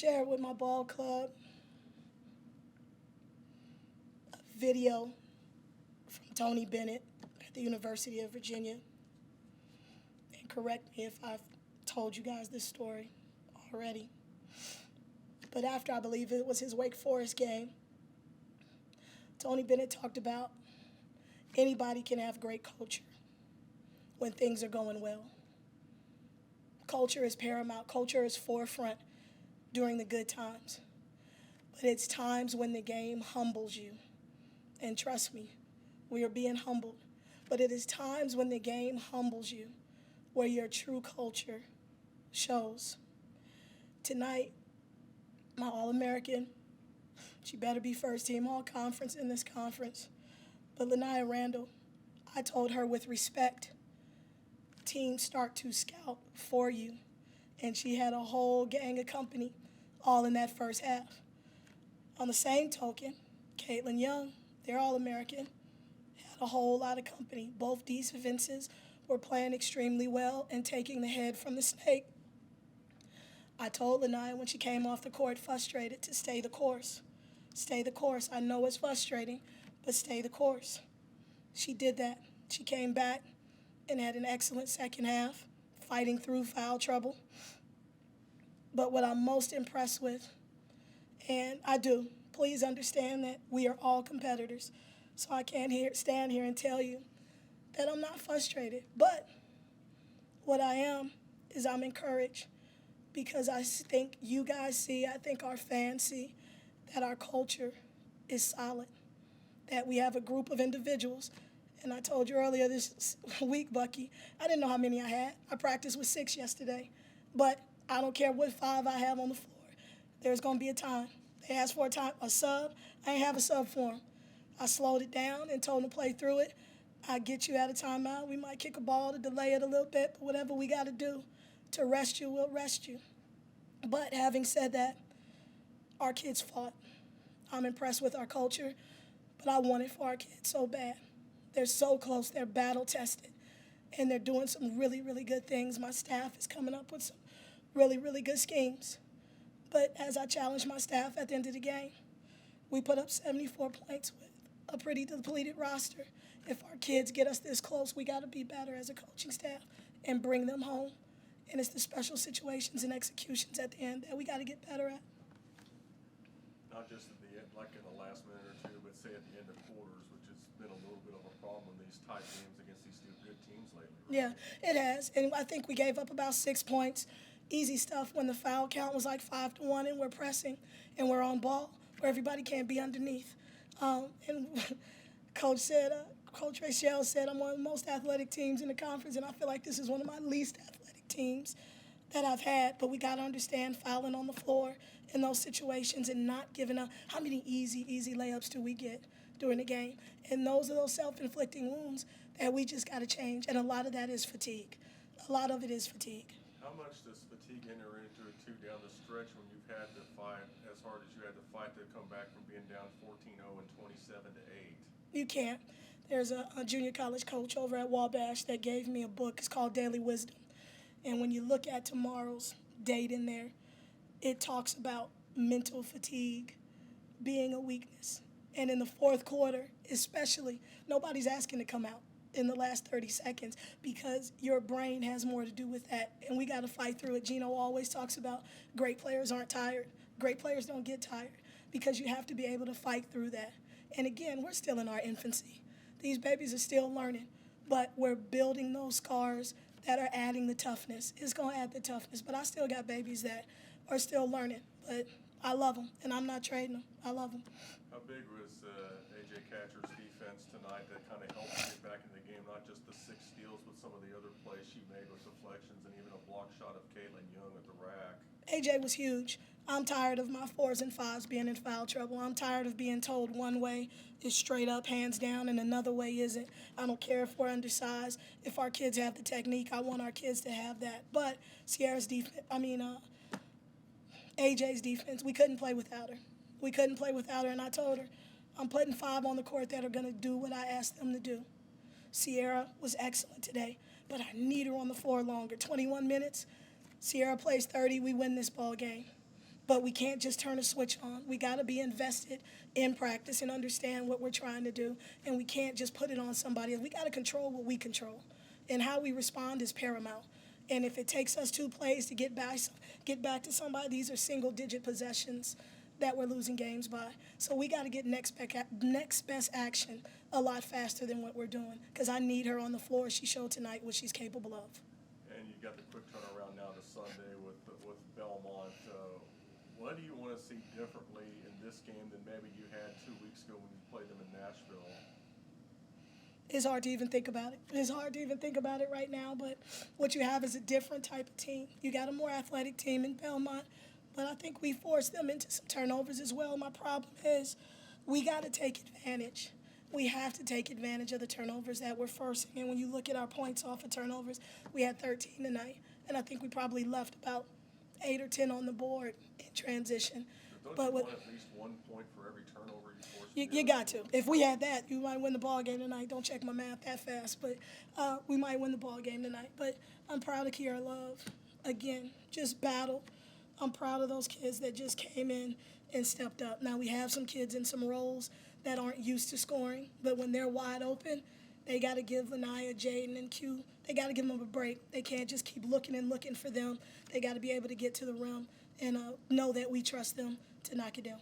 shared with my ball club a video from Tony Bennett at the University of Virginia. And correct me if I've told you guys this story already. But after, I believe it was his Wake Forest game, Tony Bennett talked about anybody can have great culture when things are going well. Culture is paramount. Culture is forefront during the good times. But it's times when the game humbles you. And trust me, we are being humbled. But it is times when the game humbles you where your true culture shows. Tonight, my All-American, she better be first team All-Conference in this conference. But Lania Randall, I told her with respect, teams start to scout for you. And she had a whole gang of company all in that first half. On the same token, Caitlin Young, their All-American, had a whole lot of company. Both defenses were playing extremely well and taking the head from the snake. I told Lania when she came off the court frustrated to stay the course. Stay the course. I know it's frustrating, but stay the course. She did that. She came back and had an excellent second half, fighting through foul trouble. But what I'm most impressed with, and I do, please understand that we are all competitors, so I can't stand here and tell you that I'm not frustrated. But what I am is I'm encouraged because I think you guys see, I think our fans see that our culture is solid, that we have a group of individuals. And I told you earlier this week, Bucky, I didn't know how many I had. I practiced with 6 yesterday. But I don't care what 5 I have on the floor. There's going to be a time. They asked for a sub. I ain't have a sub for them. I slowed it down and told them to play through it. I get you out of timeout. We might kick a ball to delay it a little bit, but whatever we got to do to rest you, we'll rest you. But having said that, our kids fought. I'm impressed with our culture, but I want it for our kids so bad. They're so close. They're battle-tested, and they're doing some really, really good things. My staff is coming up with some really, really good schemes. But as I challenged my staff at the end of the game, we put up 74 points with a pretty depleted roster. If our kids get us this close, we got to be better as a coaching staff and bring them home. And it's the special situations and executions at the end that we got to get better at. Not just at the end, like in the last minute or two, but say at the end of quarters, which has been a little bit of a problem in these tight games against these two good teams lately. Right? Yeah, it has. And I think we gave up about 6 points. Easy stuff when the foul count was like 5-1 and we're pressing and we're on ball where everybody can't be underneath. And Coach Rachel said I'm one of the most athletic teams in the conference, and I feel like this is one of my least athletic teams that I've had. But we got to understand fouling on the floor in those situations and not giving up. How many easy layups do we get during the game? And those are those self-inflicting wounds that we just got to change. And a lot of that is fatigue. A lot of it is fatigue. How much does fatigue enter into it, too, down the stretch when you've had to fight as hard as you had to fight to come back from being down 14-0 and 27-8? You can't. There's a junior college coach over at Wabash that gave me a book. It's called Daily Wisdom. And when you look at tomorrow's date in there, it talks about mental fatigue being a weakness. And in the fourth quarter, especially, nobody's asking to come out in the last 30 seconds because your brain has more to do with that, and we got to fight through it. Gino always talks about great players aren't tired. Great players don't get tired because you have to be able to fight through that. And again, we're still in our infancy. These babies are still learning, but we're building those scars that are adding the toughness. It's going to add the toughness, but I still got babies that are still learning, but I love them, and I'm not trading them. I love them. How big was A.J. Catcher's defense tonight that kind of helped you get back in the game, not just the 6 steals, but some of the other plays she made with deflections and even a block shot of Caitlin Young at the rack? A.J. was huge. I'm tired of my 4s and 5s being in foul trouble. I'm tired of being told one way is straight up, hands down, and another way isn't. I don't care if we're undersized. If our kids have the technique, I want our kids to have that. But Sierra's defense, AJ's defense, we couldn't play without her. We couldn't play without her, and I told her, I'm putting 5 on the court that are going to do what I asked them to do. Sierra was excellent today, but I need her on the floor longer. 21 minutes, Sierra plays 30, we win this ball game. But we can't just turn a switch on. We got to be invested in practice and understand what we're trying to do. And we can't just put it on somebody else. We got to control what we control. And how we respond is paramount. And if it takes us 2 plays to get back to somebody, these are single-digit possessions that we're losing games by. So we got to get next best action a lot faster than what we're doing, because I need her on the floor. She showed tonight what she's capable of. And you got the quick turnaround now to Sunday with Belmont. What do you want to see differently in this game than maybe you had 2 weeks ago when you played them in Nashville? It's hard to even think about it. It's hard to even think about it right now, but what you have is a different type of team. You got a more athletic team in Belmont, but I think we forced them into some turnovers as well. My problem is we got to take advantage. We have to take advantage of the turnovers that we're forcing. And when you look at our points off of turnovers, we had 13 tonight, and I think we probably left about 8 or 10 on the board in transition. Don't you want at least 1 point for every turnover you force? You got to. If we had that, you might win the ball game tonight. Don't check my math that fast, but we might win the ball game tonight. But I'm proud of Kiara Love. Again, just battled. I'm proud of those kids that just came in and stepped up. Now we have some kids in some roles that aren't used to scoring, but when they're wide open, they got to give Lanaya, Jaden, and Q, they got to give them a break. They can't just keep looking and looking for them. They got to be able to get to the rim and know that we trust them to knock it down.